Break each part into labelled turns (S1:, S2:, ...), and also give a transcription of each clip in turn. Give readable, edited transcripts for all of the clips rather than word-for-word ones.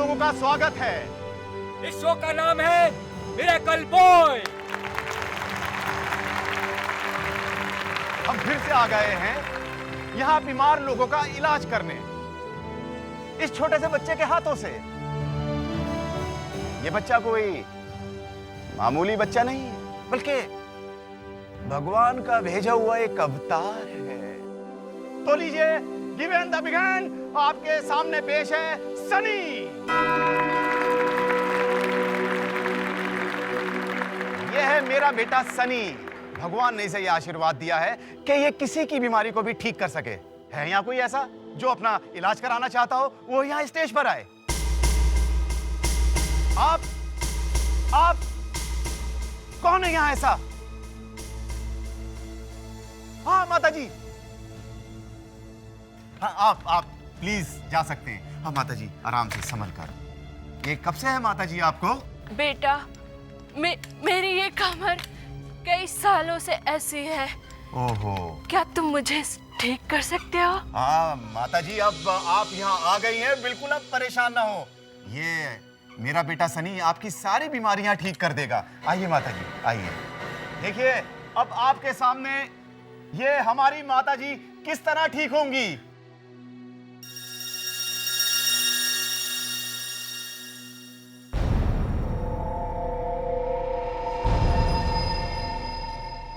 S1: लोगों का स्वागत है।
S2: इस शो का नाम है मिरेकल बॉय।
S1: हम फिर से आ गए हैं यहाँ बीमार लोगों का इलाज करने, इस छोटे से बच्चे के हाथों से। ये बच्चा कोई मामूली बच्चा नहीं है, बल्कि भगवान का भेजा हुआ एक अवतार है। तो लीजिए, गिवन द बिगन, आपके सामने पेश है सनी। यह है मेरा बेटा सनी। भगवान ने इसे यह आशीर्वाद दिया है कि यह किसी की बीमारी को भी ठीक कर सके। है यहाँ कोई ऐसा जो अपना इलाज कराना चाहता हो, वो यहाँ स्टेज पर आए। आप कौन है यहाँ ऐसा? हाँ माता जी, हाँ आप प्लीज जा सकते हैं। हाँ माता जी, आराम से संभल कर। ये कब से है माता जी आपको?
S3: बेटा, मेरी ये कमर कई सालों से ऐसी है।
S1: ओहो,
S3: क्या तुम मुझे ठीक कर सकते हो?
S1: हाँ माता जी, अब आप यहाँ आ गई हैं, बिल्कुल अब परेशान ना हो। ये मेरा बेटा सनी आपकी सारी बीमारियां ठीक कर देगा। आइए माता जी, आइए। देखिए, अब आपके सामने ये हमारी माता जी किस तरह ठीक होंगी।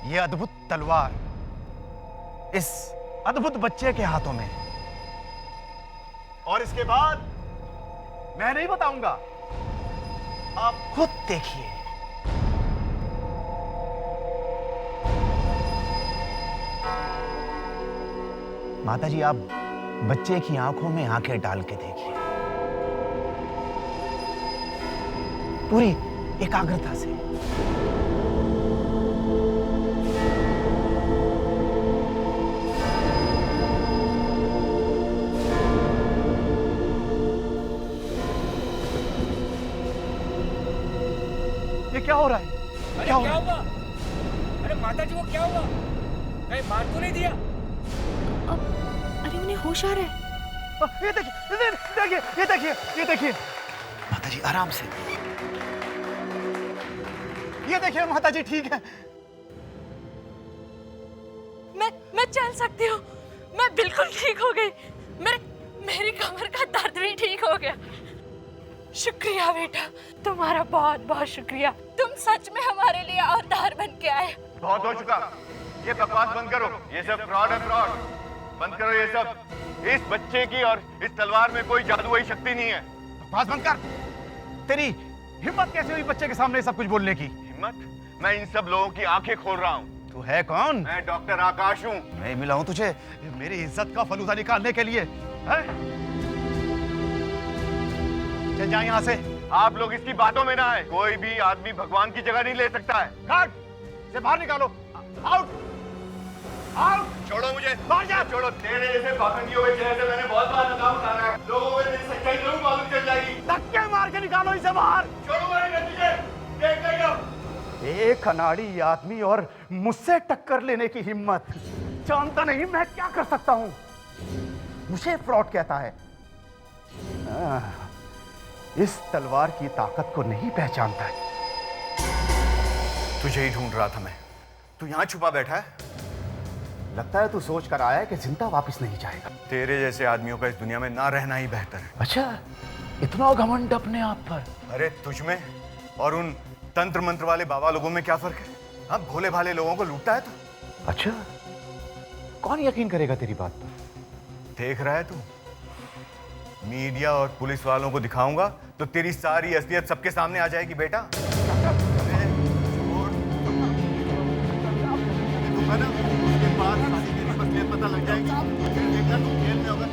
S1: ये अद्भुत तलवार इस अद्भुत बच्चे के हाथों में, और इसके बाद मैं नहीं बताऊंगा, आप खुद देखिए। माताजी, आप बच्चे की आंखों में आंखें डाल के देखिए, पूरी एकाग्रता से। ये क्या हो रहा है?
S2: अरे क्या हुआ? अरे माताजी, वो क्या हुआ? कहीं मार तो नहीं दिया?
S3: अरे उन्हें होश आ रहा है।
S1: ये देखिए, ये देखिए माताजी, आराम से। ये देखिए माताजी, ठीक है।
S3: मैं चल सकती हूँ। मैं बिल्कुल ठीक हो गई। मेरी कमर का दर्द भी ठीक हो गया। शुक्रिया बेटा, तुम्हारा बहुत बहुत शुक्रिया। तुम सच में हमारे लिए अवतार बन के आए।
S1: बहुत हो चुका, ये बकवास बंद करो। ये सब फ्रॉड है, फ्रॉड। बंद करो ये सब। इस बच्चे की और इस तलवार में कोई जादुई शक्ति नहीं है। बकवास बंद कर। तेरी हिम्मत कैसे हुई बच्चे के सामने सब कुछ बोलने की? हिम्मत? मैं इन सब लोगों की आंखें खोल रहा हूँ। तू है कौन? मैं डॉक्टर आकाश हूँ। मैं मिला हूँ तुझे मेरी इज्जत का फलूदा निकालने के लिए, है? चल जा यहाँ से। आप लोग इसकी बातों में ना आए। कोई भी आदमी भगवान की जगह नहीं ले सकता है। गार्ड, इसे बाहर निकालो। Out, out. छोड़ो मुझे, बाहर जा। छोड़ो। तेरे जैसे पाखंडियों के चेहरे से मैंने बहुत बार नकाब उठाना है। लोगों को तेरी सच्चाई जरूर मालूम चल जाएगी। धक्के मार के निकालो इसे बाहर। छोड़ो मुझे, देख लेंगे। एक अनाड़ी आदमी और मुझसे टक्कर लेने की हिम्मत। जानता नहीं मैं क्या कर सकता हूँ। मुझे फ्रॉड कहता है। इस तलवार की ताकत को नहीं पहचानता है। तुझे ही ढूंढ रहा था मैं। तू यहाँ छुपा बैठा है। लगता है तू सोच कर आया है कि जिंदा वापस नहीं जाएगा। तेरे जैसे आदमियों का इस दुनिया में ना रहना ही बेहतर है। अच्छा, इतना घमंड अपने आप पर? अरे तुझ में और उन तंत्र मंत्र वाले बाबा लोगों में क्या फर्क है? हाँ, भोले भाले लोगों को लूटता है तो। अच्छा, कौन यकीन करेगा तेरी बात पर? देख रहा है तू, मीडिया और पुलिस वालों को दिखाऊंगा तो तेरी सारी असलियत सबके सामने आ जाएगी बेटा। उसके बाद सारी तेरी असलियत पता लग जाएगी। फिर देखना तू जेल में होगा।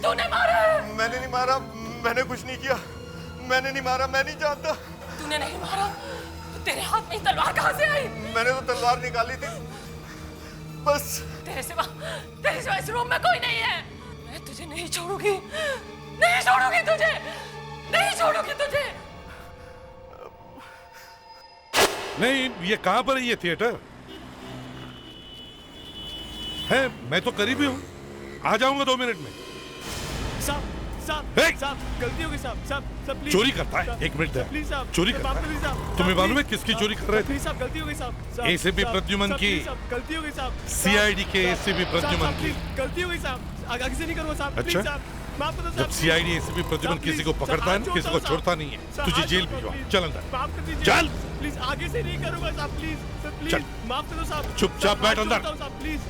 S3: तूने मारा है।
S1: मैंने नहीं मारा, मैंने कुछ नहीं किया, मैंने नहीं मारा, मैं नहीं जानता।
S3: तूने नहीं मारा? तेरे हाथ में तलवार कहाँ से आई?
S1: मैंने तो तलवार निकाली थी बस। तेरे
S3: सिवा इस रूम में कोई नहीं है। मैं तुझे नहीं छोड़ूंगी, नहीं छोड़ूंगी तुझे, नहीं छोड़ूंगी तुझे।
S4: नहीं, ये कहां पर है ये थिएटर? है, मैं तो करीब ही हूँ, आ जाऊंगा 2 मिनट में।
S2: साहब गलती हो गई साहब प्लीज।
S4: चोरी करता है, 1 मिनट दे। चोरी करता है? तुम्हें मालूम है किसकी चोरी कर रहे थे?
S2: प्लीज साहब, गलती हो गई साहब।
S4: एसीपी प्रद्युमन की,
S2: गलती हो गई साहब।
S4: सीआईडी के एसीपी प्रद्युमन की।
S2: गलती हो गई साहब, आगे से नहीं करूँगा साहब।
S4: अच्छा?
S2: माफ करो साहब।
S4: जब सीआईडी एसीपी प्रद्युमन किसी को पकड़ता है ना, किसी को छोड़ता नहीं है। तुझे जेल भिजवा, चल अंदर,
S2: माफ कर दीजिए
S4: चल।
S2: प्लीज, आगे से नहीं करूँगा साहब, प्लीज
S4: चल।
S2: माफ करो साहब।
S4: चुपचाप बैठ अंदर।
S2: साहब प्लीज,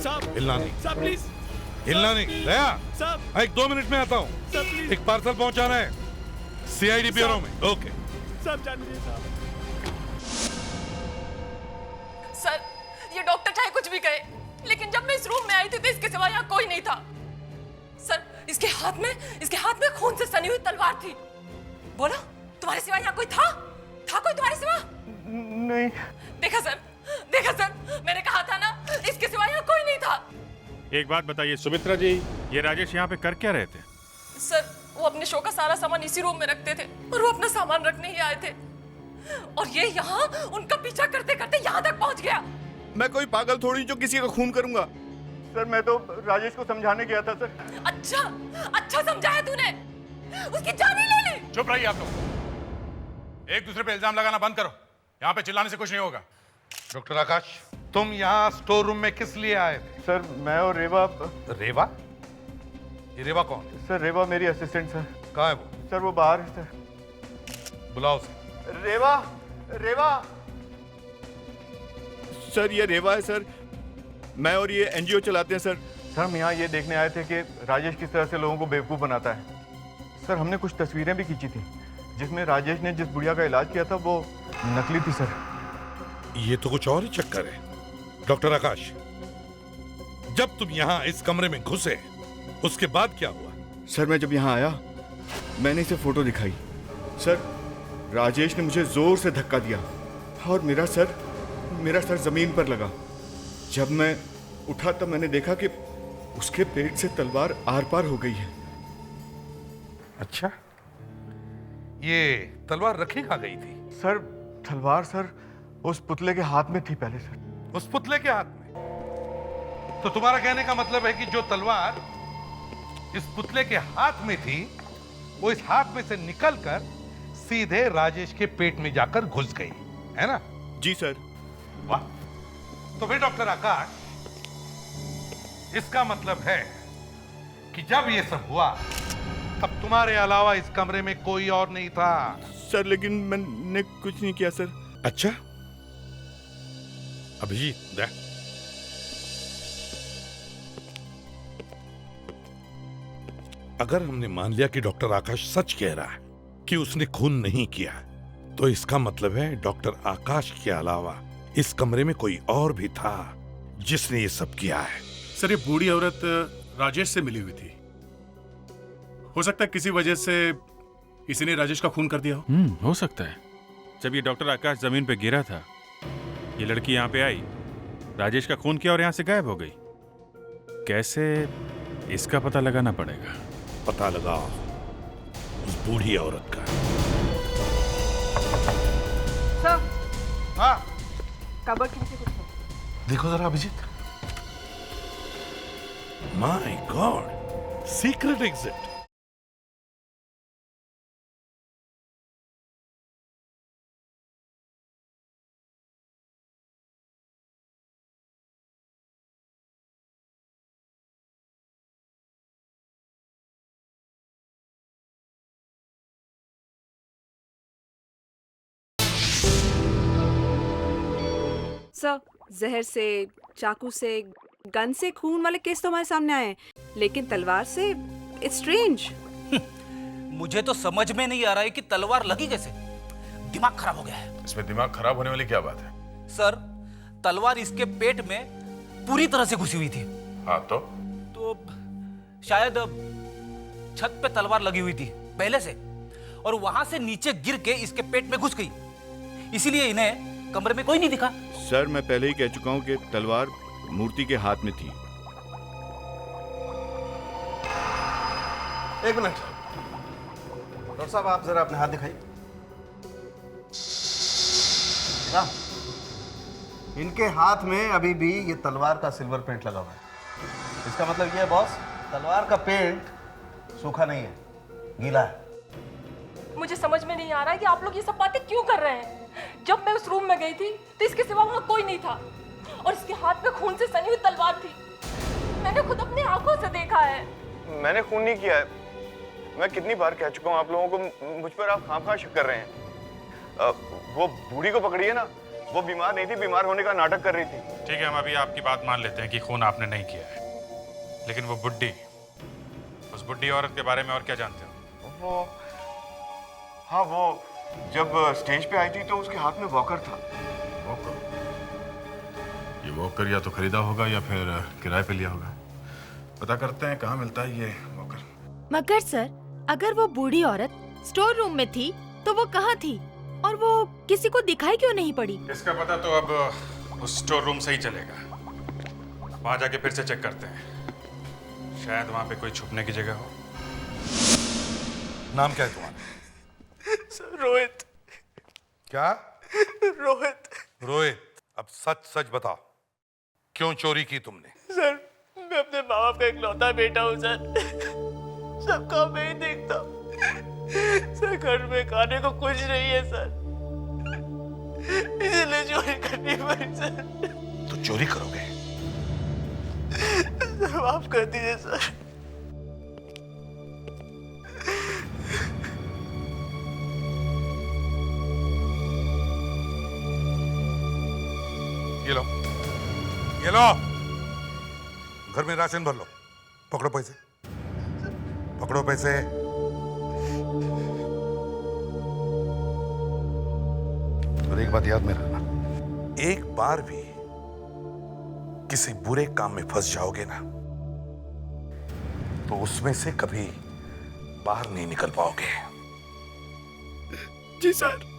S2: साहब
S4: हिलना नहीं,
S2: साहब प्लीज,
S4: हिलना नहीं। दया,
S2: साहब
S4: 1-2 मिनट में आता हूँ,
S2: साहब प्लीज,
S4: एक पार्सल पहुंचाना है सीआईडी ब्यूरो में। ओके
S2: साहब जान लीजिए साहब।
S3: सर, ये डॉक्टर चाहे कुछ भी कहे, लेकिन जब मैं इस रूम में आई थी तो इसके सिवा यहाँ कोई नहीं था। सर, इसके हाथ में खून से सनी हुई तलवार थी। बोलो, तुम्हारे सिवा यहाँ कोई था कोई तुम्हारे सिवा?
S1: नहीं।
S3: देखा सर, मैंने कहा था ना, इसके सिवा यहाँ कोई नहीं था।
S5: एक बात बताइए सुमित्रा जी, ये राजेश यहाँ पे कर क्या रहे थे?
S3: सर, वो अपने शो का सारा सामान इसी रूम में रखते थे और वो अपना सामान रखने ही आए थे, और ये यहाँ उनका पीछा करते करते यहाँ तक पहुँच गया।
S1: मैं कोई पागल थोड़ी जो किसी का खून करूंगा। सर, मैं तो राजेश को समझाने गया था सर।
S3: अच्छा समझाया तूने, उसकी जान ही ले ली।
S6: चुप रहिए आप लोग, एक दूसरे पे इल्जाम लगाना बंद करो। यहाँ पे चिल्लाने से कुछ नहीं होगा।
S4: डॉक्टर आकाश, तुम यहाँ स्टोर रूम में किस लिए आए थे?
S1: सर, मैं और रेवा।
S4: रेवा? ये रेवा कौन है?
S1: सर, रेवा मेरी असिस्टेंट सर।
S4: कहाँ है वो?
S1: सर, वो बाहर है सर।
S4: बुलाओ उसे।
S1: रेवा सर, ये रेवा है सर। मैं और ये एनजीओ चलाते हैं सर। सर, हम यहाँ ये देखने आए थे कि राजेश किस तरह से लोगों को बेवकूफ़ बनाता है। सर, हमने कुछ तस्वीरें भी खींची थी जिसमें राजेश ने जिस बुढ़िया का इलाज किया था वो नकली थी सर।
S4: ये तो कुछ और ही चक्कर है। डॉक्टर आकाश, जब तुम यहाँ इस कमरे में घुसे उसके बाद क्या हुआ?
S1: सर, मैं जब यहाँ आया मैंने इसे फोटो दिखाई। सर, राजेश ने मुझे जोर से धक्का दिया और मेरा सर जमीन पर लगा। जब मैं उठा तब मैंने देखा कि उसके पेट से तलवार आर पार हो गई है।
S4: अच्छा, ये तलवार रखी कहाँ गई थी?
S1: सर, तलवार सर उस पुतले के हाथ में थी पहले सर।
S4: उस पुतले के हाथ में? तो तुम्हारा कहने का मतलब है कि जो तलवार इस पुतले के हाथ में थी वो इस हाथ में से निकलकर सीधे राजेश के पेट में जाकर घुस गई, है ना?
S1: जी सर।
S4: वाह, तो फिर डॉक्टर आकाश, इसका मतलब है कि जब ये सब हुआ तब तुम्हारे अलावा इस कमरे में कोई और नहीं था।
S1: सर, लेकिन मैंने कुछ नहीं किया सर।
S4: अच्छा, अभिजीत दे। अगर हमने मान लिया कि डॉक्टर आकाश सच कह रहा है कि उसने खून नहीं किया, तो इसका मतलब है डॉक्टर आकाश के अलावा इस कमरे में कोई और भी था जिसने ये सब किया है।
S7: सर, ये बूढ़ी औरत राजेश से मिली हुई थी। हो सकता है किसी वजह से किसी ने राजेश का खून कर दिया हो।
S5: हो सकता है। जब ये डॉक्टर आकाश जमीन पे गिरा था, ये लड़की यहाँ पे आई, राजेश का खून किया और यहाँ से गायब हो गई। कैसे, इसका पता लगाना पड़ेगा।
S4: पता लगाओ उस बूढ़ी औरत का।
S3: सर,
S4: हाँ,
S3: कबर्ड के नीचे कुछ है।
S4: देखो जरा Abhijeet. My god, secret exit.
S8: Sir, जहर से, चाकू से, गन से खून वाले केस तो हमारे सामने आए हैं, लेकिन तलवार से इट्स स्ट्रेंज।
S9: मुझे तो समझ में नहीं आ रहा है कि तलवार लगी कैसे। दिमाग खराब हो गया है।
S6: इसमें दिमाग खराब होने वाली क्या बात है?
S9: सर, तलवार इसके पेट में पूरी तरह से घुसी हुई थी।
S6: हाँ तो
S9: शायद छत पे तलवार लगी हुई थी पहले से, और वहां से नीचे गिर के इसके पेट में घुस गई, इसीलिए इन्हें कमरे में कोई नहीं दिखा।
S1: सर मैं पहले ही कह चुका हूँ कि तलवार मूर्ति के हाथ में थी।
S10: एक मिनट डॉक्टर साहब, आप जरा अपने हाथ दिखाइए। ना, इनके हाथ में अभी भी ये तलवार का सिल्वर पेंट लगा हुआ है। इसका मतलब ये है बॉस, तलवार का पेंट सूखा नहीं है, गीला है।
S3: मुझे समझ में नहीं आ रहा है कि आप लोग ये सब बातें क्यों कर रहे हैं। जब मैं उस रूम में गई थी तो इसके सिवा वहां कोई नहीं था, और इसके हाथ में खून से सनी हुई तलवार थी। मैंने खुद अपनी आंखों से देखा है।
S1: मैंने खून नहीं किया है। मैं कितनी बार कह चुका हूँ आप लोगों को, मुझ पर आप खामखा शक कर रहे हैं। वो बूढ़ी को पकड़िए ना, वो बीमार नहीं थी, बीमार होने का नाटक कर रही थी।
S5: ठीक है, हम अभी आपकी बात मान लेते हैं कि खून आपने नहीं किया है, लेकिन वो बुड्ढी, उस बुड्ढी औरत के बारे में और क्या जानते हो?
S1: वो जब स्टेज पे आई थी तो उसके हाथ में वॉकर था।
S6: वॉकर? ये वॉकर या तो खरीदा होगा या फिर किराए पे लिया होगा। पता करते हैं कहाँ मिलता है ये वॉकर।
S11: मगर सर, अगर वो बूढ़ी औरत स्टोर रूम में थी तो वो कहाँ थी, और वो किसी को दिखाई क्यों नहीं पड़ी?
S5: इसका पता तो अब उस स्टोर रूम से ही चलेगा। वहां जाके फिर से चेक करते हैं, शायद वहां पे कोई छुपने की जगह हो।
S4: नाम क्या है तुम्हारा?
S1: सर रोहित।
S4: क्या?
S1: रोहित।
S4: रोहित, अब सच सच बताओ, क्यों चोरी की तुमने?
S1: सर मैं अपने माँ बाप का इकलौता बेटा हूँ सर, सबका मैं ही देखता हूँ। सर घर में खाने को कुछ नहीं है सर, इसलिए चोरी करनी पड़ी सर।
S4: तो चोरी करोगे?
S1: माफ कर दीजिए सर।
S4: ये लो, ये लो, घर में राशन भर लो। पकड़ो पैसे, पकड़ो पैसे। और एक बात याद में रखना, एक बार भी किसी बुरे काम में फंस जाओगे ना तो उसमें से कभी बाहर नहीं निकल पाओगे।
S1: जी सर।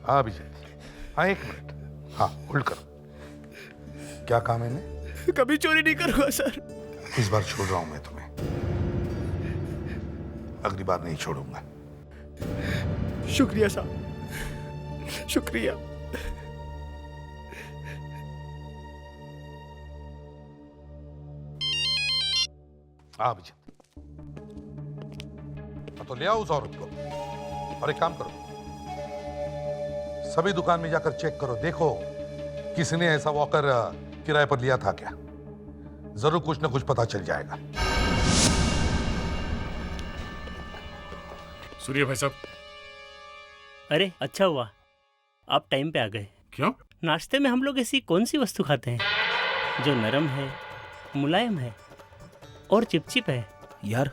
S4: हाँ विजय, हाँ एक मिनट, हाँ होल्ड करो। क्या काम है इन्हें?
S1: कभी चोरी नहीं करूंगा सर।
S4: इस बार छोड़ रहा हूं मैं तुम्हें, अगली बार नहीं छोड़ूंगा।
S1: शुक्रिया साहब, शुक्रिया।
S4: हाँ विजय, तो ले आओ उस औरत को, और एक काम करो, सभी दुकान में जाकर चेक करो, देखो किसी ने ऐसा वॉकर किराए पर लिया था क्या। जरूर कुछ ना कुछ पता चल जाएगा।
S7: सूर्य भाई साहब।
S12: अरे अच्छा हुआ आप टाइम पे आ गए।
S7: क्यों?
S12: नाश्ते में हम लोग ऐसी कौन सी वस्तु खाते हैं जो नरम है, मुलायम है और चिपचिप है?
S9: यार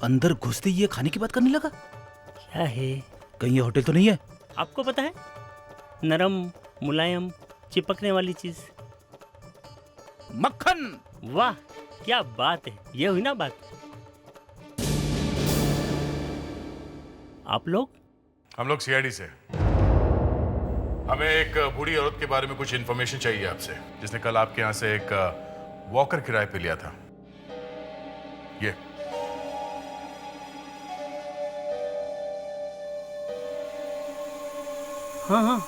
S9: अंदर घुसते ही ये खाने की बात करने लगा।
S12: क्या है?
S9: कहीं ये होटल तो नहीं है?
S12: आपको पता है, नरम मुलायम चिपकने वाली चीज
S9: मक्खन।
S12: वाह क्या बात है, ये हुई ना बात। आप लोग?
S6: हम लोग सीआईडी से। हमें एक बूढ़ी औरत के बारे में कुछ इन्फॉर्मेशन चाहिए आपसे, जिसने कल आपके यहाँ से एक वॉकर किराए पे लिया था। ये
S12: हाँ हाँ,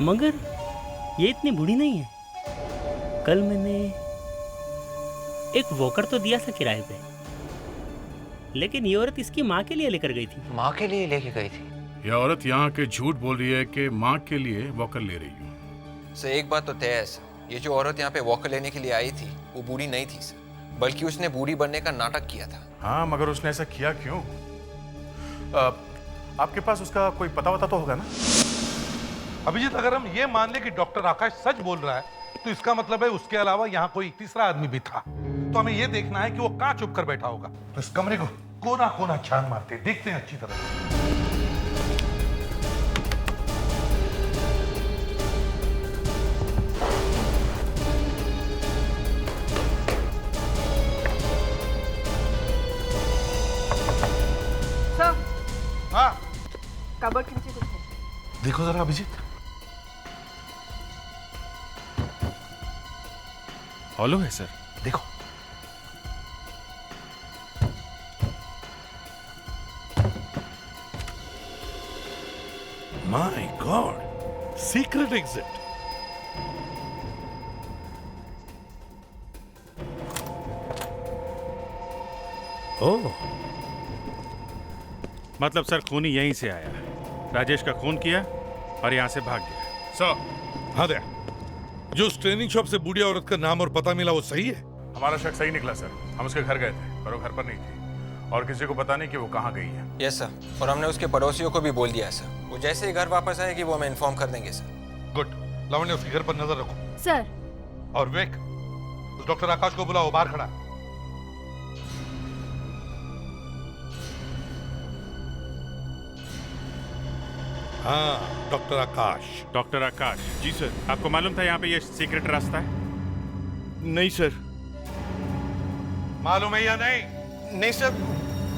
S12: मगर ये इतनी बूढ़ी नहीं है। कल मैंने एक वॉकर तो दिया था किराए पे, लेकिन ये औरत इसकी माँ के लिए लेकर गई थी।
S2: माँ के लिए लेके गई थी?
S7: यह औरत यहाँ के झूठ बोल रही है कि माँ के लिए वॉकर ले रही हूँ।
S2: सर एक बात तो तय है सर, ये जो औरत यहाँ पे वॉकर लेने के लिए आई थी वो बूढ़ी नहीं थी सर, बल्कि उसने बूढ़ी बनने का नाटक किया था।
S6: हाँ, मगर उसने ऐसा किया क्यों? आपके पास उसका कोई पता वता तो होगा ना?
S4: अभिजीत, अगर हम ये मान ले कि डॉक्टर आकाश सच बोल रहा है तो इसका मतलब है उसके अलावा यहाँ कोई तीसरा आदमी भी था। तो हमें ये देखना है कि वो कहाँ छुप कर बैठा होगा। तो इस कमरे को कोना कोना छान मारते देखते हैं अच्छी तरह।
S8: कबर्ड के नीचे कुछ है।
S6: देखो जरा अभिजीत।
S5: हॉलो है सर।
S6: देखो।
S4: My god, secret exit. Oh,
S5: मतलब सर खूनी यहीं से आया, राजेश का खून किया और यहाँ से भाग गया।
S4: सर हाँ दया, जो उस ट्रेनिंग शॉप से बूढ़ी औरत का नाम और पता मिला वो सही है?
S6: हमारा शक सही निकला सर। हम उसके घर गए थे पर वो घर पर नहीं थी और किसी को पता नहीं कि वो कहाँ गई है।
S2: यस सर, और हमने उसके पड़ोसियों को भी बोल दिया है सर। वो जैसे ही घर वापस आएगी वो हमें इन्फॉर्म कर देंगे सर।
S4: गुड, लावण्य उसके घर पर नजर रखो।
S11: सर।
S4: और विवेक, उस डॉक्टर आकाश को बुलाओ, बाहर खड़ा है। हाँ, डॉक्टर आकाश।
S5: डॉक्टर आकाश।
S1: जी सर।
S5: आपको मालूम था यहाँ पे ये सीक्रेट रास्ता है?
S1: नहीं सर।
S4: मालूम है या नहीं?
S1: नहीं सर,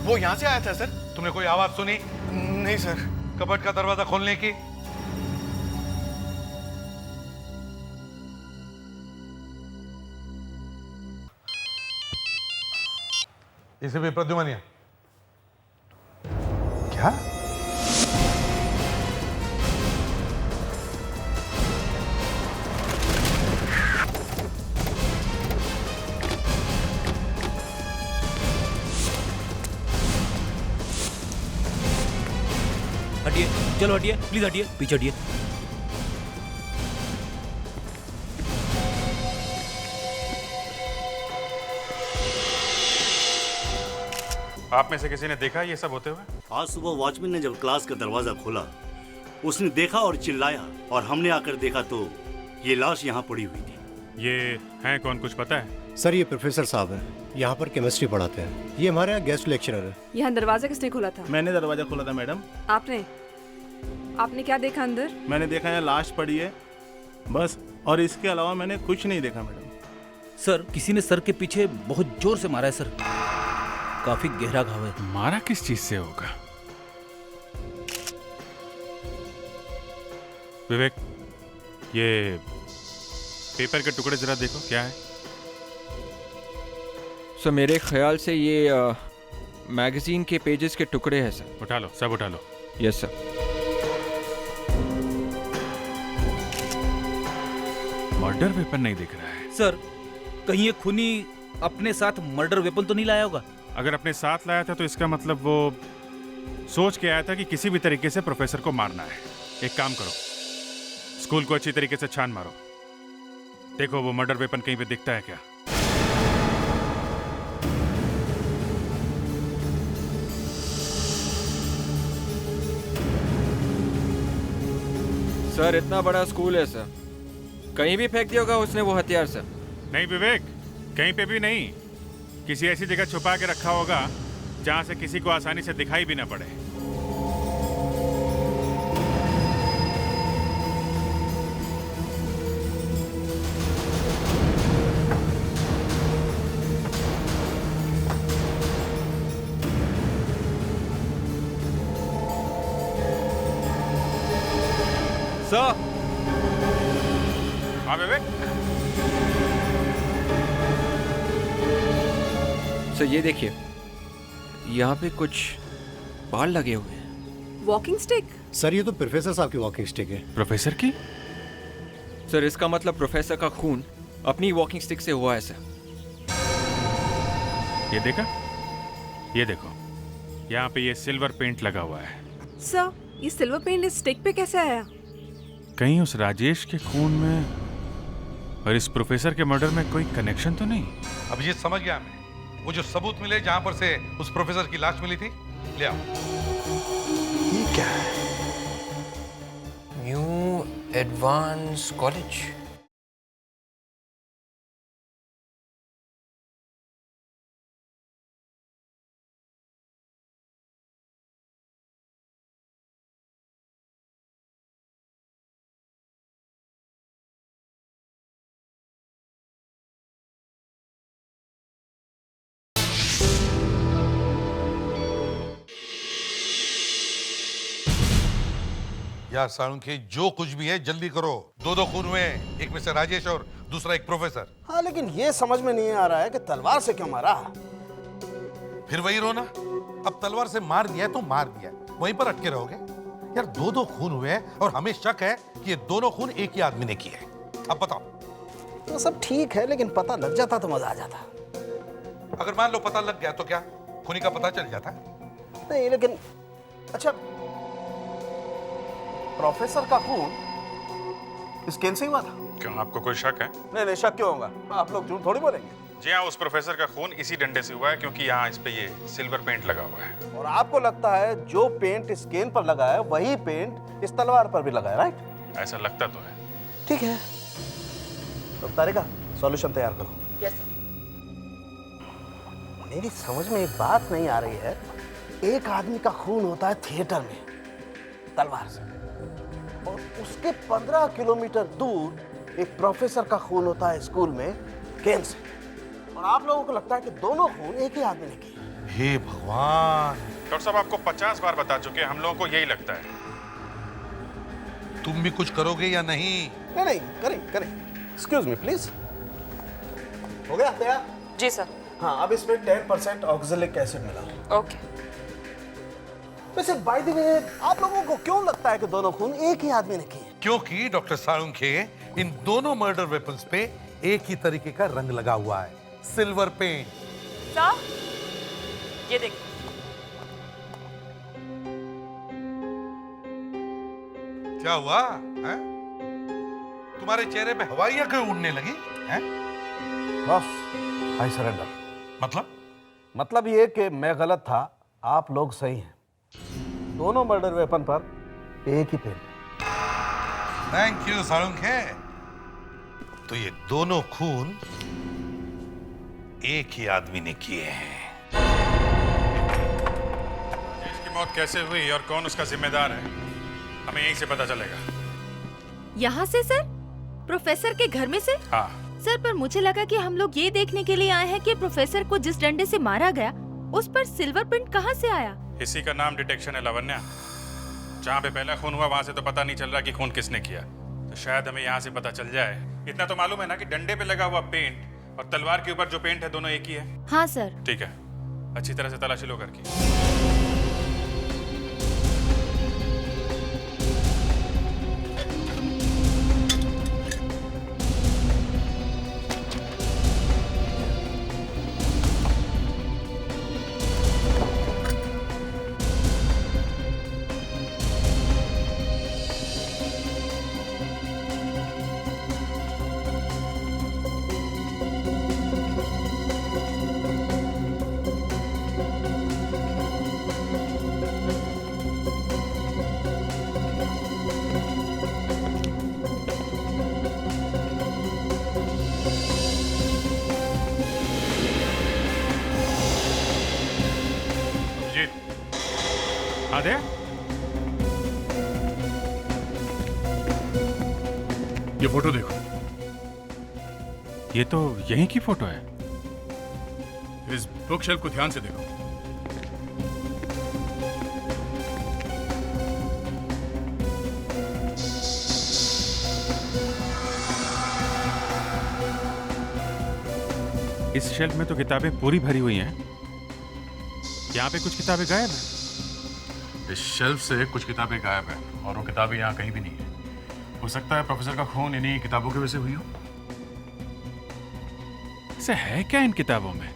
S1: वो यहाँ से आया था सर।
S4: तुमने कोई आवाज सुनी?
S1: नहीं सर।
S4: कबर्ड का दरवाजा खोलने की? इसे भी प्रद्युमनिया।
S6: क्या?
S9: हटिए, चलो हटिए, प्लीज हटिए, पीछे हटिए।
S5: आप में से किसी ने देखा ये सब होते हुए?
S13: आज सुबह वॉचमैन ने जब क्लास का दरवाजा खोला, उसने देखा और चिल्लाया और हमने आकर देखा तो ये लाश यहाँ पड़ी हुई थी।
S5: ये हैं कौन, कुछ पता है?
S14: सर ये प्रोफेसर साहब हैं, यहाँ पर केमिस्ट्री पढ़ाते हैं। ये हमारे यहाँ गेस्ट लेक्चरर है।
S8: यहाँ दरवाजा किसने खोला था?
S15: मैंने दरवाजा खोला था मैडम।
S8: आपने क्या देखा अंदर?
S15: मैंने देखा यहाँ लाश पड़ी है बस, और इसके अलावा मैंने कुछ नहीं देखा मैडम।
S9: सर किसी ने सर के पीछे बहुत जोर से मारा है सर, काफी गहरा घाव है।
S5: मारा किस चीज से होगा? विवेक, ये पेपर के टुकड़े जरा देखो, क्या है?
S2: सर मेरे ख्याल से ये मैगजीन के पेजेस के टुकड़े हैं सर।
S5: उठा लो, सब उठा लो।
S2: Yes sir.
S5: मर्डर वेपन नहीं दिख रहा है
S9: सर। कहीं ये खूनी अपने साथ मर्डर वेपन तो नहीं लाया होगा?
S5: अगर अपने साथ लाया था तो इसका मतलब वो सोच के आया था कि किसी भी तरीके से प्रोफेसर को मारना है। एक काम करो, स्कूल को अच्छी तरीके से छान मारो, देखो वो मर्डर वेपन कहीं पे दिखता है क्या।
S2: सर इतना बड़ा स्कूल है सर, कहीं भी फेंक दिया होगा उसने वो हथियार सर।
S5: नहीं विवेक, कहीं पे भी नहीं, किसी ऐसी जगह छुपा के रखा होगा जहां से किसी को आसानी से दिखाई भी ना पड़े।
S2: सर।
S5: हाँ विवेक।
S2: सर ये देखिए, यहाँ पे कुछ बाल लगे हुए हैं।
S8: Walking stick?
S14: सर ये तो प्रोफेसर साहब की वॉकिंग स्टिक है।
S5: प्रोफेसर की?
S2: सर इसका मतलब प्रोफेसर का खून अपनी वॉकिंग स्टिक से हुआ है सर।
S5: ये देखा, ये देखो, यहाँ पे ये सिल्वर पेंट लगा हुआ है।
S8: सर ये सिल्वर पेंट इस स्टिक पे कैसे आया?
S5: कहीं उस राजेश के खून में और इस प्रोफेसर के मर्डर में कोई कनेक्शन तो नहीं?
S4: अब ये समझ गया मैं, वो जो सबूत मिले जहां पर से उस प्रोफेसर की लाश मिली थी, ले आओ।
S2: ये क्या है? New advance college.
S4: यार साळुंखे, जो कुछ भी है जल्दी करो। दो खून हुए हैं, एक मिस्टर राजेश और दूसरा एक प्रोफेसर।
S10: हाँ, लेकिन ये समझ में नहीं आ रहा है कि तलवार से क्यों मारा।
S4: फिर वही रोना, अब तलवार से मार दिया तो मार दिया, वहीं पर अटके रहोगे? यार दो खून हुए हैं और हमें शक है कि ये दोनों खून एक ही आदमी ने किए हैं। अब बताओ।
S10: तो सब ठीक है, लेकिन पता लग जाता तो मजा आ जाता।
S4: अगर मान लो पता लग गया तो क्या खूनी का पता चल जाता?
S10: नहीं, लेकिन अच्छा, प्रोफेसर का खून स्कैन से ही हुआ था?
S5: क्यों, आपको कोई शक है?
S10: नहीं, शक क्यों होगा? आप लोग झूठ थोड़ी बोलेंगे।
S5: जी हाँ, उस प्रोफेसर का खून इसी डंडे से हुआ है क्योंकि यहाँ इस पे ये सिल्वर पेंट लगा हुआ है।
S10: और आपको लगता है जो पेंट स्कैन पर लगा है वही पेंट इस तलवार पर भी लगा है, राइट?
S5: ऐसा लगता तो है।
S10: ठीक है, तो तारिका सॉल्यूशन तैयार करो।
S3: यस।
S10: मेरी समझ में एक बात नहीं आ रही है। एक आदमी का खून होता है थिएटर में तलवार से, और उसके 15 किलोमीटर दूर एक प्रोफेसर का खून होता है स्कूल में केन से, और आप लोगों को लगता है कि दोनों खून एक ही आदमी ने किए।
S4: हे भगवान!
S5: डॉक्टर साहब आपको 50 बार बता चुके हैं, हम लोगों को यही लगता है।
S4: तुम भी कुछ करोगे या नहीं?
S10: नहीं, करें। Excuse me please. हो गया तैयार?
S3: जी सर।
S10: हाँ, अब इसमें 10% ऑक्सैलिक एसिड मिला।
S3: ओके।
S10: वैसे बाय द वे, आप लोगों को क्यों लगता है कि दोनों खून एक ही आदमी ने किए?
S4: क्योंकि डॉक्टर साळुंखे, इन दोनों मर्डर वेपन्स पे एक ही तरीके का रंग लगा हुआ है, सिल्वर पेंट।
S3: सर, ये देखिए।
S4: क्या हुआ है? तुम्हारे चेहरे पे हवाइयां क्यों उड़ने लगी हैं?
S10: बस, आई सरेंडर। मतलब ये कि मैं गलत था, आप लोग सही हैं। दोनों मर्डर वेपन पर एक ही पेंट।
S4: Thank you Salunkhe. तो ये दोनों खून एक ही आदमी ने किए हैं।
S5: इसकी मौत कैसे हुई और कौन उसका जिम्मेदार है, हमें यहीं से पता चलेगा।
S11: यहाँ से सर? प्रोफेसर के घर में से?
S5: हाँ
S11: सर, पर मुझे लगा कि हम लोग ये देखने के लिए आए हैं कि प्रोफेसर को जिस डंडे से मारा गया उस पर सिल्वर प्रिंट कहाँ से आया?
S5: इसी का नाम डिटेक्शन है लावण्या। जहाँ पे पहला खून हुआ वहाँ से तो पता नहीं चल रहा कि खून किसने किया, तो शायद हमें यहाँ से पता चल जाए। इतना तो मालूम है ना कि डंडे पे लगा हुआ पेंट और तलवार के ऊपर जो पेंट है दोनों एक ही है।
S11: हाँ सर।
S5: ठीक है, अच्छी तरह से तलाशी लो करके। आदे,
S7: ये फोटो देखो।
S5: ये तो यहीं की फोटो है।
S7: इस बुक शेल्फ को ध्यान से देखो।
S5: इस शेल्फ में तो किताबें पूरी भरी हुई हैं। यहाँ पे कुछ किताबें गायब हैं।
S6: इस शेल्फ से कुछ किताबें गायब हैं और वो किताबें यहाँ कहीं भी नहीं है। हो सकता है प्रोफेसर का खून इन्हीं किताबों की वजह से हुई हो।
S5: ऐसा है क्या इन किताबों में?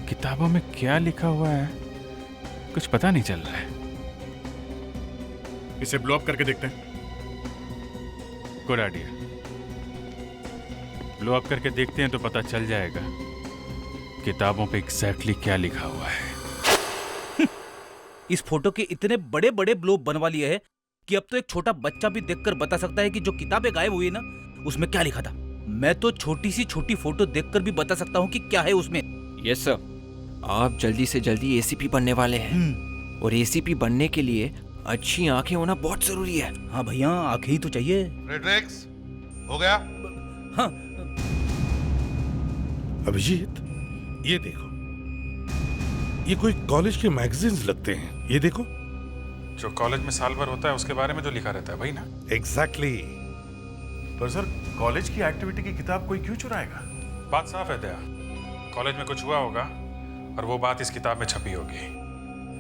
S5: किताबों में क्या लिखा हुआ है कुछ पता नहीं चल रहा है।
S7: इसे ब्लो अप करके देखते हैं।
S5: Good idea. ब्लो अप करके देखते हैं तो पता चल जाएगा किताबों पे एग्जैक्टली क्या लिखा हुआ है।
S9: इस फोटो के इतने बड़े बड़े ब्लो बनवा लिए हैं कि अब तो एक छोटा बच्चा भी देखकर बता सकता है कि जो किताबें गायब हुई ना उसमें क्या लिखा था। मैं तो छोटी सी छोटी फोटो देखकर भी बता सकता हूँ कि क्या है उसमें।
S2: यस सर, आप जल्दी से जल्दी एसीपी बनने वाले हैं और एसीपी बनने के लिए अच्छी आंखें होना बहुत जरूरी है।
S9: हाँ भैया, आंखें ही तो चाहिए।
S4: रेड्रेक्स, हो गया?
S9: हाँ।
S4: अभिजीत, ये देखो, ये कोई कॉलेज के मैगजीन्स लगते हैं, ये देखो।
S5: जो कॉलेज में साल भर होता है उसके बारे में जो लिखा रहता है वही ना?
S4: एग्जैक्टली।
S6: पर सर कॉलेज की एक्टिविटी की किताब कोई क्यों चुराएगा?
S5: बात साफ है दया, कॉलेज में कुछ हुआ होगा और वो बात इस किताब में छपी होगी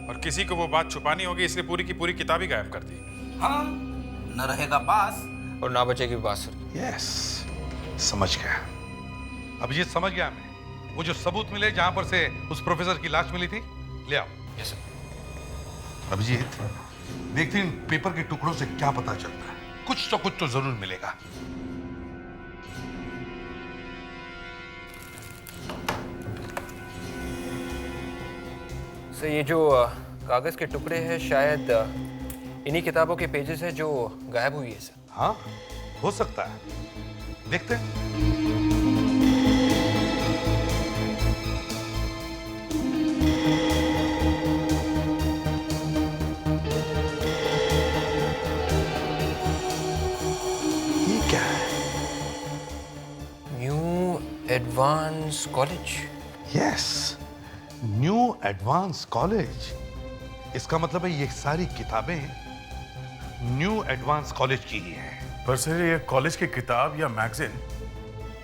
S5: और किसी को वो बात छुपानी होगी, इसलिए पूरी की पूरी किताब ही गायब कर दी।
S9: हाँ, न रहेगा बास
S2: और ना बचेगी बांसुरी।
S4: यस, समझ गया। अब ये समझ गया मैं। वो जो सबूत मिले जहां पर से उस प्रोफेसर की लाश मिली थी, ले आओ।
S2: Yes sir.
S4: अभिजीत, देखते इन पेपर के टुकड़ों से क्या पता चलता है। कुछ तो जरूर मिलेगा।
S2: सर ये जो कागज के टुकड़े हैं शायद इन्हीं किताबों के पेजेस हैं जो गायब हुई है सर।
S4: हाँ, हो सकता है, देखते हैं। ये क्या है?
S2: New advance college.
S4: Yes, new advance college. इसका मतलब है ये सारी किताबें न्यू एडवांस कॉलेज की ही है।
S6: पर सर ये कॉलेज की किताब या मैगजीन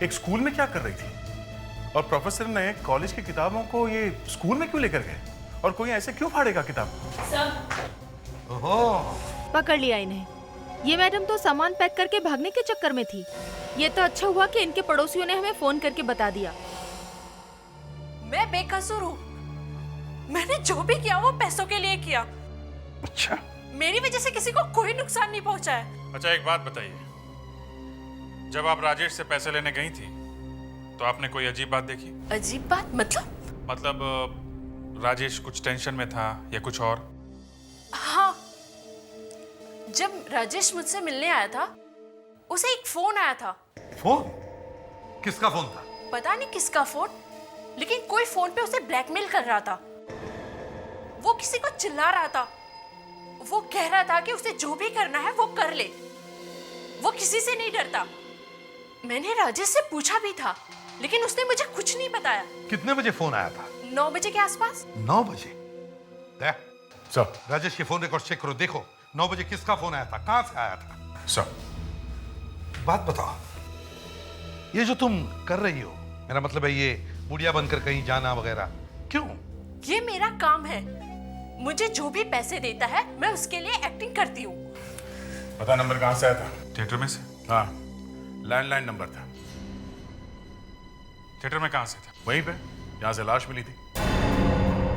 S6: एक स्कूल में क्या कर रही थी? और प्रोफेसर ने कॉलेज की किताबों को ये स्कूल में क्यों लेकर गए? और कोई ऐसे क्यों फाड़ेगा किताब?
S4: ओहो,
S11: पकड़ लिया इन्हें। ये मैडम तो सामान पैक करके भागने के चक्कर में थी। ये तो अच्छा हुआ कि इनके पड़ोसियों ने हमें फोन करके बता दिया।
S3: मैं बेकसूर हूँ। मैंने जो भी किया वो पैसों के लिए किया।
S4: अच्छा,
S3: मेरी वजह से किसी को कोई नुकसान नहीं पहुंचा है।
S5: अच्छा एक बात बताइए, जब आप राजेश से पैसे लेने गई थी तो आपने कोई अजीब बात देखी?
S3: अजीब बात
S5: मतलब राजेश कुछ टेंशन में था या कुछ और?
S3: हाँ, जब राजेश मुझसे मिलने आया था उसे एक फोन आया था।
S4: फोन? किसका फोन था?
S3: पता नहीं किसका फोन, लेकिन कोई फोन पे उसे ब्लैकमेल कर रहा था। वो किसी को चिल्ला रहा था। वो कह रहा था कि उसे जो भी करना है वो कर ले, वो किसी से नहीं डरता। मैंने राजेश से पूछा भी था, लेकिन उसने मुझे कुछ नहीं बताया।
S4: कितने बजे फोन आया था?
S3: 9 बजे के आसपास।
S4: 9 बजे? दया,
S6: सर
S4: राजेश के फोन रिकॉर्ड चेक करो, देखो 9 बजे किसका फोन आया था, कहां से आया था।
S6: सर
S4: बात बताओ, ये जो तुम कर रही हो, मेरा मतलब है ये बुढ़िया बनकर कहीं जाना वगैरह, क्यों?
S3: ये मेरा काम है। मुझे जो भी पैसे देता है मैं उसके लिए एक्टिंग करती हूँ।
S6: पता नंबर कहाँ से आया था?
S5: थिएटर में से?
S6: हाँ, लैंडलाइन नंबर था।
S5: थिएटर में कहाँ से था?
S6: वहीं पे जहाँ से लाश मिली थी।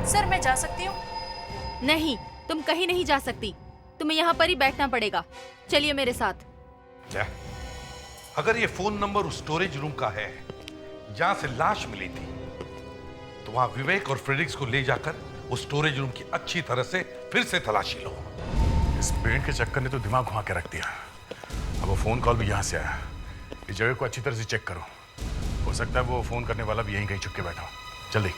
S3: सर मैं जा सकती हूँ?
S11: नहीं, तुम कहीं नहीं जा सकती। तुम्हें यहाँ पर ही बैठना पड़ेगा। चलिए मेरे साथ।
S4: क्या? अगर ये फोन नंबर उस स्टोरेज रूम का है जहां से लाश मिली थी, तो वहां विवेक और फ्रेडिक्स को ले जाकर उस स्टोरेज रूम की अच्छी तरह से फिर से तलाशी लो।
S6: इस पेंट के चक्कर ने तो दिमाग घुमा के रख दिया। अब वो फोन कॉल भी यहाँ से आया। इस जगह को अच्छी तरह से चेक करो। हो सकता है वो फोन करने वाला भी यहीं कहीं छुप के बैठा हो। जल्दी।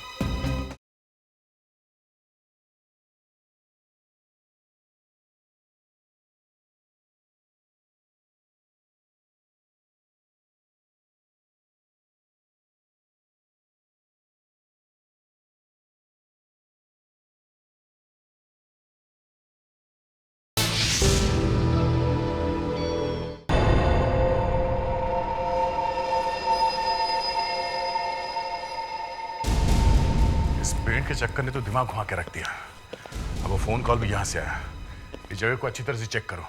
S6: पेंट के चक्कर ने तो दिमाग घुमा के रख दिया। अब वो फोन कॉल भी यहाँ से आया। इस जगह को अच्छी तरह से चेक करो।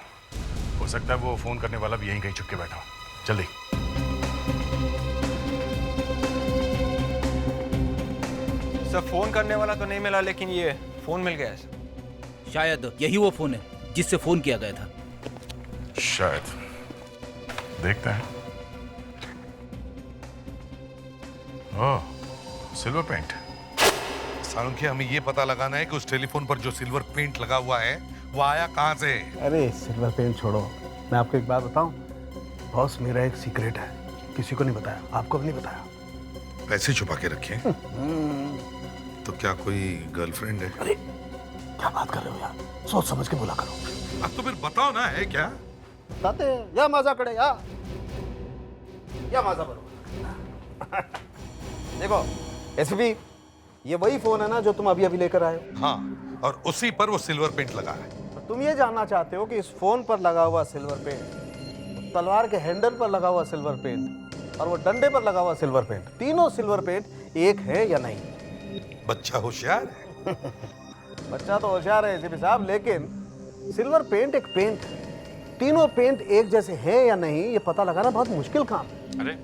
S6: हो सकता है वो फोन करने वाला भी यहीं कहीं छुप के बैठा हो। जल्दी।
S2: सर फोन करने वाला तो नहीं मिला, लेकिन ये फोन मिल गया है सर।
S9: शायद यही वो फोन है जिससे फोन किया गया था।
S6: शायद, देखते हैं। ओह, सिल्वर पेंट।
S4: सालुंखे, हमें ये पता लगाना है कि उस टेलीफोन पर जो सिल्वर पेंट लगा हुआ है वो आया कहां से।
S10: अरे सिल्वर पेंट छोड़ो, मैं आपको एक बात बताऊं। बॉस, मेरा एक सीक्रेट है, किसी को नहीं बताया। आपको भी नहीं बताया।
S4: पैसे छुपा के रखे हैं? तो क्या कोई गर्लफ्रेंड है?
S10: अरे क्या बात कर रहे हो यार, सोच समझ के बोला करो।
S4: अब तो फिर बताओ ना, है क्या?
S10: बताते या माझ्याकडे या माझा बरोबर। देखो एसपी, ये वही फोन है ना जो तुम अभी अभी लेकर आए हो?
S4: हाँ, और उसी पर वो सिल्वर पेंट लगा है।
S10: तो तुम ये जानना चाहते हो कि इस फोन पर लगा हुआ सिल्वर पेंट, तलवार के हैंडल पर लगा हुआ सिल्वर पेंट और वो डंडे पर लगा हुआ सिल्वर पेंट, तीनों सिल्वर पेंट एक है या नहीं?
S4: बच्चा होशियार है।
S10: बच्चा तो होशियार है एसीपी साहब, लेकिन सिल्वर पेंट एक पेंट है। तीनों पेंट एक जैसे हैं या नहीं ये पता लगाना बहुत मुश्किल काम है।
S5: अरे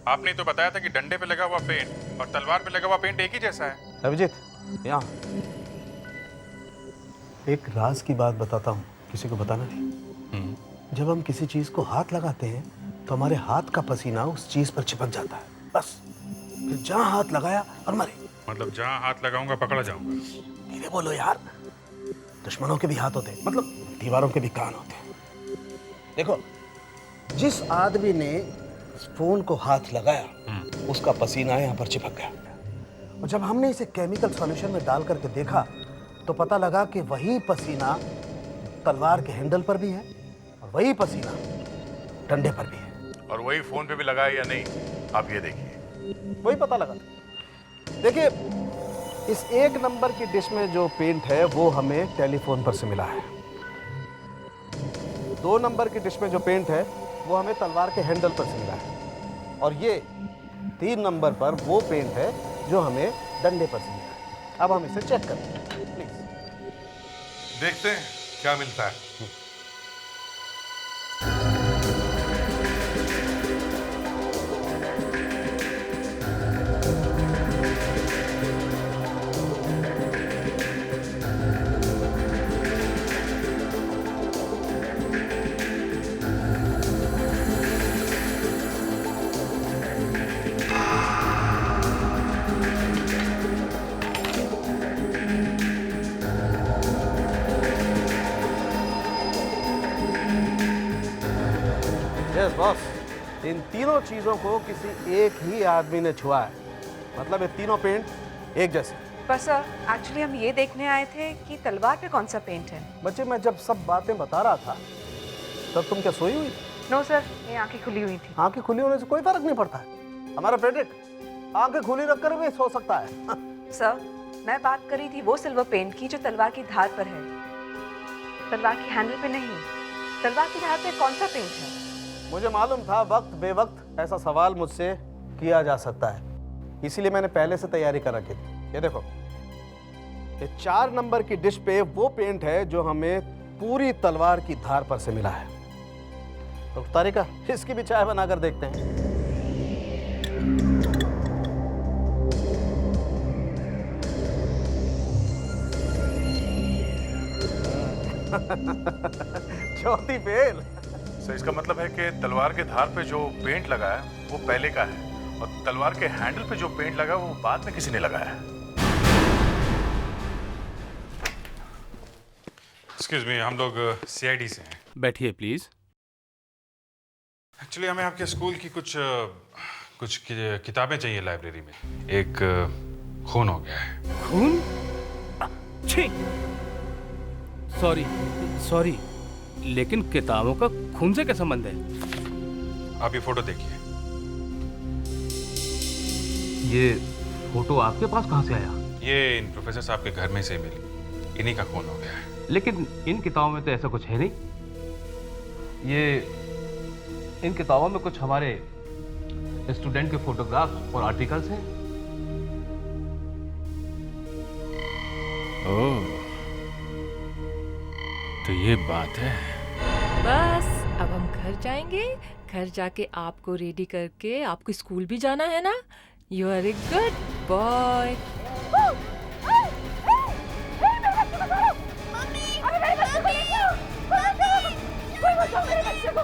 S5: आपने तो बताया था कि डंडे पे लगा हुआ पेंट और तलवार पे लगा हुआ पेंट एक ही जैसा है।
S10: अभिजीत, यहाँ एक राज की बात बताता हूँ, किसी को बताना नहीं। जब हम किसी चीज को हाथ लगाते हैं तो हमारे हाथ का पसीना उस चीज पर चिपक जाता है, बस। फिर जहाँ हाथ लगाया और मरे।
S5: मतलब जहाँ हाथ लगाऊंगा पकड़ा जाऊंगा।
S10: धीरे बोलो यार, दुश्मनों के भी हाथ होते हैं, मतलब दीवारों के भी कान होते हैं। देखो, जिस आदमी ने इस फोन को हाथ लगाया उसका पसीना यहाँ पर चिपक गया, और जब हमने इसे केमिकल सॉल्यूशन में डाल करके देखा तो पता लगा कि वही पसीना तलवार के हैंडल पर भी है और वही पसीना डंडे पर भी है।
S6: और वही फोन पे भी लगा है या नहीं, आप ये देखिए।
S10: वही पता लगा। देखिए, इस 1 नंबर की डिश में जो पेंट है वो हमें टेलीफोन पर से मिला है। 2 नंबर की डिश में जो पेंट है वो हमें तलवार के हैंडल पर से मिला है, और ये 3 नंबर पर वो पेंट है जो हमें डंडे पर से मिला है। अब हम इसे चेक करते हैं, प्लीज।
S4: देखते हैं क्या मिलता है।
S10: यस बॉस, इन तीनों चीजों को किसी एक ही आदमी ने छुआ है, मतलब ये तीनों पेंट एक जैसे।
S8: पर सर, एक्चुअली हम ये देखने आए थे कि तलवार पे कौन सा पेंट है।
S10: बच्चे, मैं जब सब बातें बता रहा था तब तुम क्या सोई हुई?
S8: नो सर, ये आंखें खुली हुई थी।
S10: आंखें खुली होने से कोई फर्क नहीं पड़ता है। हमारा फ्रेडरिक आंखें खुली रखकर भी सो सकता है।
S8: सर, मैं बात कर रही थी वो सिल्वर पेंट की जो तलवार की धार पर है, तलवार की हैंडल पे नहीं। तलवार की धार पे कौन सा पेंट है?
S10: मुझे मालूम था वक्त बेवक्त ऐसा सवाल मुझसे किया जा सकता है, इसीलिए मैंने पहले से तैयारी कर रखी थी। ये देखो, ये 4 नंबर की डिश पे वो पेंट है जो हमें पूरी तलवार की धार पर से मिला है। तो तारिका, इसकी भी चाय बनाकर देखते हैं। चौथी फेल।
S6: सर, इसका मतलब है कि तलवार के धार पे जो पेंट लगा है वो पहले का है और तलवार के हैंडल पे जो पेंट लगा है वो बाद में किसी ने लगाया है।
S5: एक्सक्यूज मी, हम लोग सीआईडी से हैं।
S16: बैठिए प्लीज।
S5: एक्चुअली हमें आपके स्कूल की कुछ किताबें चाहिए लाइब्रेरी में। एक खून हो गया है।
S16: खून? छी, सॉरी, लेकिन किताबों का खून से क्या संबंध है?
S5: आप ये फोटो देखिए।
S16: ये फोटो आपके पास कहाँ से आया?
S5: ये इन प्रोफेसर साहब के घर में से मिली। इन्हीं का खून हो गया है।
S16: लेकिन इन किताबों में तो ऐसा कुछ है नहीं। ये इन किताबों में कुछ हमारे स्टूडेंट के फोटोग्राफ्स और आर्टिकल्स हैं।
S5: ओह, तो ये बात है।
S3: बस अब हम घर जाएंगे। घर जाके आपको रेडी करके आपको स्कूल भी जाना है ना। You are a good boy.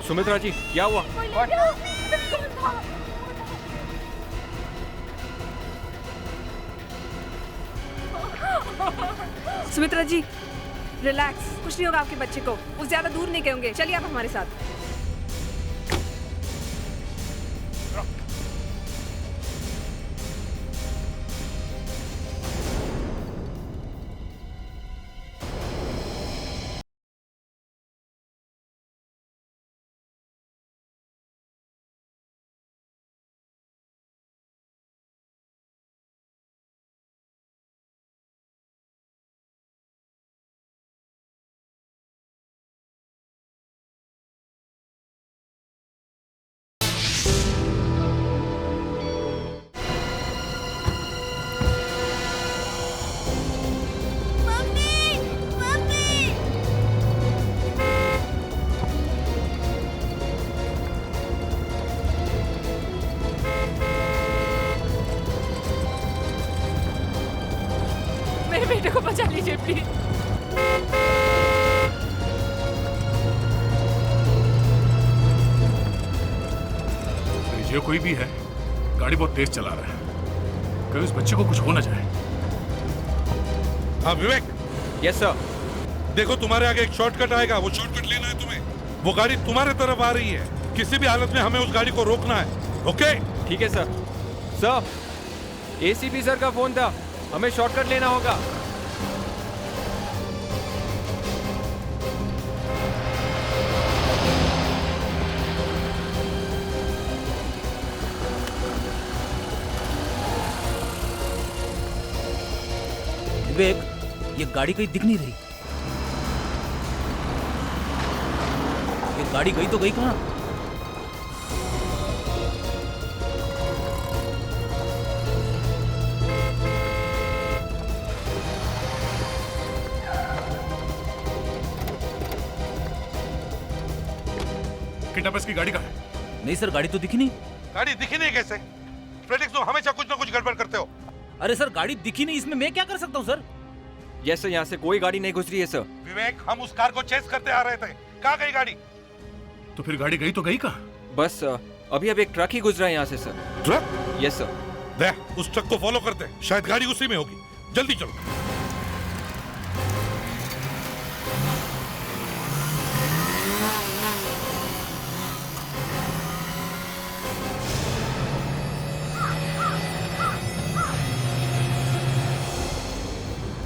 S2: Sumitra ji, क्या हुआ?
S8: सुमित्रा जी, रिलैक्स, कुछ नहीं होगा आपके बच्चे को। वो ज्यादा दूर नहीं गए होंगे। चलिए आप हमारे साथ।
S3: लीजिए प्लीज।
S7: जो कोई भी है गाड़ी बहुत तेज चला रहा है, कहीं उस बच्चे को कुछ हो ना जाए।
S4: हाँ विवेक।
S2: Yes sir.
S4: देखो तुम्हारे आगे एक शॉर्टकट आएगा, वो शॉर्टकट लेना है तुम्हें। वो गाड़ी तुम्हारे तरफ आ रही है, किसी भी हालत में हमें उस गाड़ी को रोकना है। ओके
S2: ठीक है सर। सर एसीपी सर का फोन था, हमें शॉर्टकट लेना होगा।
S9: विवेक, ये गाड़ी कहीं दिख नहीं रही। ये गाड़ी गई तो गई कहाँ?
S7: किडनैपर्स की गाड़ी का है?
S9: नहीं सर, गाड़ी तो दिखी नहीं।
S4: गाड़ी दिखी नहीं कैसे? फ्रेडिक्स, तुम हमेशा कुछ ना कुछ गड़बड़ करते हो।
S9: अरे सर, गाड़ी दिखी नहीं, इसमें मैं क्या कर सकता हूँ सर?
S2: यस सर, यहाँ से कोई गाड़ी नहीं गुजरी है सर।
S4: विवेक, हम उस कार को चेस करते आ रहे थे, कहाँ गई गाड़ी?
S7: तो फिर गाड़ी गई तो गई कहाँ?
S2: बस अभी अब एक ट्रक ही गुजरा है यहाँ से सर।
S4: ट्रक?
S2: Yes sir.
S4: दे, उस ट्रक को फॉलो करते, शायद गाड़ी उसी में होगी। जल्दी चलो।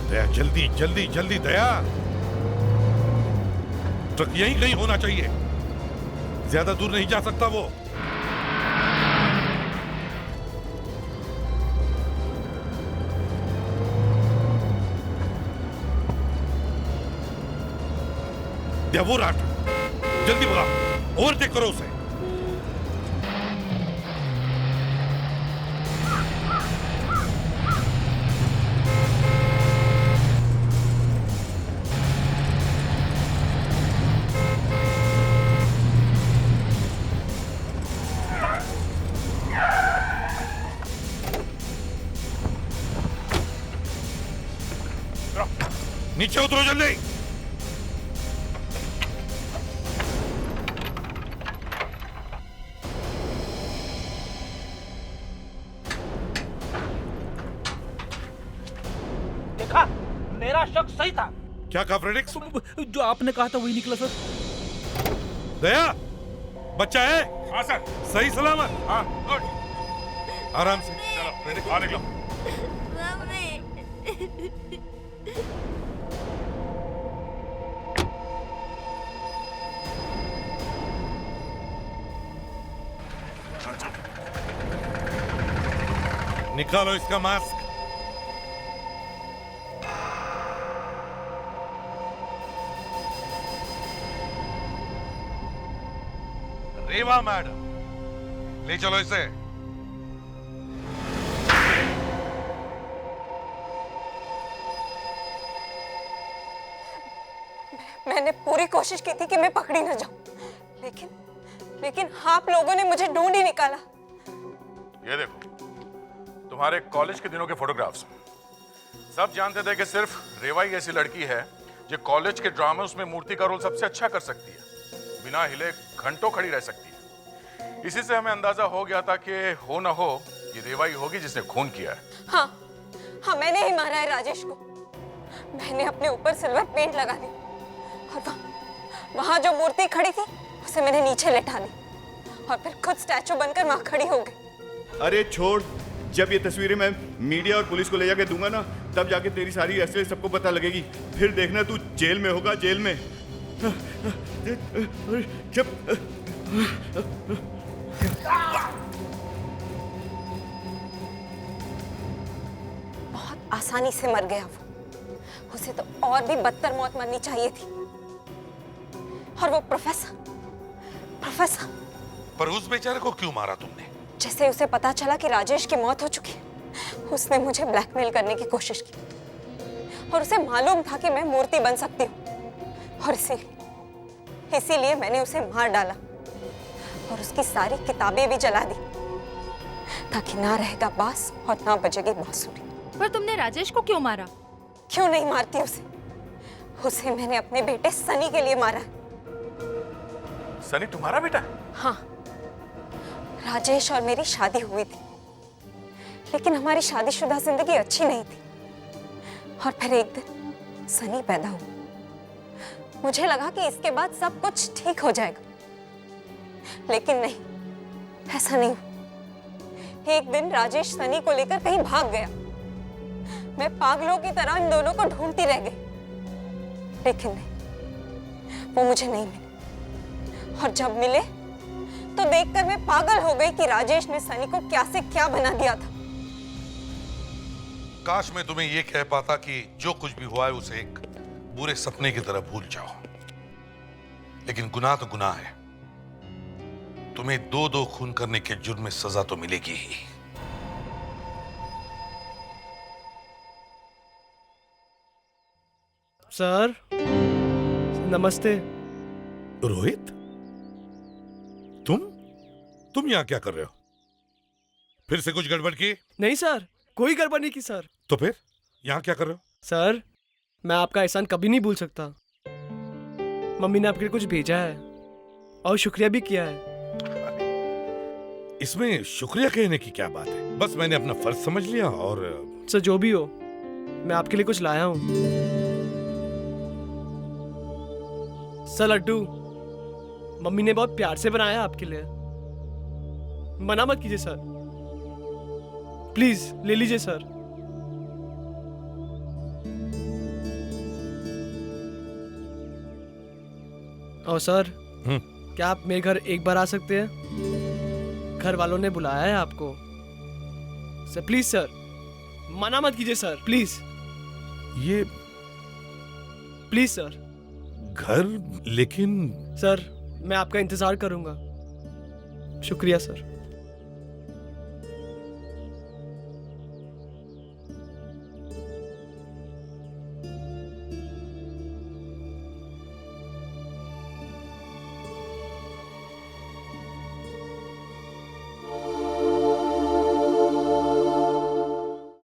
S4: दया, जल्दी जल्दी जल्दी दया। ट्रक यहीं कहीं होना चाहिए, ज्यादा दूर नहीं जा सकता वो। दया, वो रहा, जल्दी भगाओ, ओवरटेक करो उसे। नीचे उतरो जल्दी।
S9: देखा, मेरा शक सही था।
S4: क्या कहा फ्रेडिक्स?
S9: जो आपने कहा था वही निकला सर।
S4: दया, बच्चा है?
S7: हाँ सर।
S4: सही सलामत?
S7: हाँ, गुड।
S4: आराम से
S7: चलो फ्रेडिक्स, बाहर निकलो।
S4: निकालो इसका मास्क। रेवा मैडम, ले चलो इसे।
S17: मैंने पूरी कोशिश की थी कि मैं पकड़ी न जाऊं, लेकिन आप लोगों ने मुझे ढूंढ ही निकाला।
S6: ये देखो, तुम्हारे कॉलेज के दिनों के फोटोग्राफ्स। सब जानते थे कि सिर्फ रेवा ही ऐसी लड़की है जो कॉलेज के ड्रामा में मूर्ति का रोल सबसे अच्छा कर सकती है, बिना हिले घंटों खड़ी रह सकती है। इसी से हमें अंदाजा हो गया था कि हो ना हो ये रेवा ही होगी जिसने खून किया है।
S17: हाँ, मैंने ही मारा है राजेश को। मैंने अपने ऊपर सिल्वर पेंट लगा दी और वहां जो मूर्ति खड़ी थी उसे मैंने नीचे लेटा दी और फिर खुद स्टैचू बनकर वहां खड़ी हो गई।
S1: अरे छोड़, जब ये तस्वीरें मैं मीडिया और पुलिस को ले जाके दूंगा ना, तब जाके तेरी सारी असलियत सबको पता लगेगी। फिर देखना तू जेल में होगा, जेल में। जब
S17: बहुत आसानी से मर गया वो। उसे तो और भी बदतर मौत मरनी चाहिए थी। और वो प्रोफेसर
S4: पर उस बेचारे को क्यों मारा तुमने?
S17: जैसे उसे पता चला कि राजेश की मौत हो चुकी है, उसने मुझे ब्लैकमेल करने की कोशिश की और उसे मालूम था कि मैं मूर्ति बन सकती हूँ और इसीलिए मैंने उसे मार डाला और उसकी सारी किताबें भी जला दी ताकि ना रहेगा बांस और ना बजेगी बांसुरी।
S11: पर तुमने राजेश को क्यों मारा?
S17: क्यों नहीं मारती उसे? उसे मैंने अपने बेटे सनी के लिए मारा है।
S6: सनी तुम्हारा बेटा है?
S17: हाँ, राजेश और मेरी शादी हुई थी, लेकिन हमारी शादीशुदा जिंदगी अच्छी नहीं थी। और फिर एक दिन सनी पैदा हुआ। मुझे लगा कि इसके बाद सब कुछ ठीक हो जाएगा, लेकिन नहीं, ऐसा नहीं हुआ। एक दिन राजेश सनी को लेकर कहीं भाग गया। मैं पागलों की तरह इन दोनों को ढूंढती रह गई, लेकिन नहीं, वो मुझे नहीं मिले। और जब मिले तो देखकर मैं पागल हो गई कि राजेश ने सनी को क्या से क्या बना दिया था।
S4: काश मैं तुम्हें यह कह पाता कि जो कुछ भी हुआ है उसे एक बुरे सपने की तरह भूल जाओ, लेकिन गुनाह तो गुनाह है। तुम्हें दो खून करने के जुर्म में सजा तो मिलेगी ही।
S18: सर नमस्ते।
S4: रोहित, तुम यहाँ क्या कर रहे हो? फिर से कुछ गड़बड़ की?
S18: नहीं सर, कोई गड़बड़ नहीं की सर।
S4: तो फिर यहाँ क्या कर रहे हो?
S18: सर, मैं आपका एहसान कभी नहीं भूल सकता। मम्मी ने आपके लिए कुछ भेजा है और शुक्रिया भी किया है।
S4: इसमें शुक्रिया कहने की क्या बात है? बस मैंने अपना फर्ज समझ लिया। और
S18: सर जो भी हो, मैं आपके लिए कुछ लाया हूँ। सर लड्डू मम्मी ने बहुत प्यार से बनाया है आपके लिए। मना मत कीजिए सर, प्लीज ले लीजिए सर। और सर, क्या आप मेरे घर एक बार आ सकते हैं? घर वालों ने बुलाया है आपको। सर प्लीज सर, मना मत कीजिए सर, प्लीज।
S4: ये
S18: प्लीज सर।
S4: घर? लेकिन
S18: सर, मैं आपका इंतजार करूंगा। शुक्रिया सर।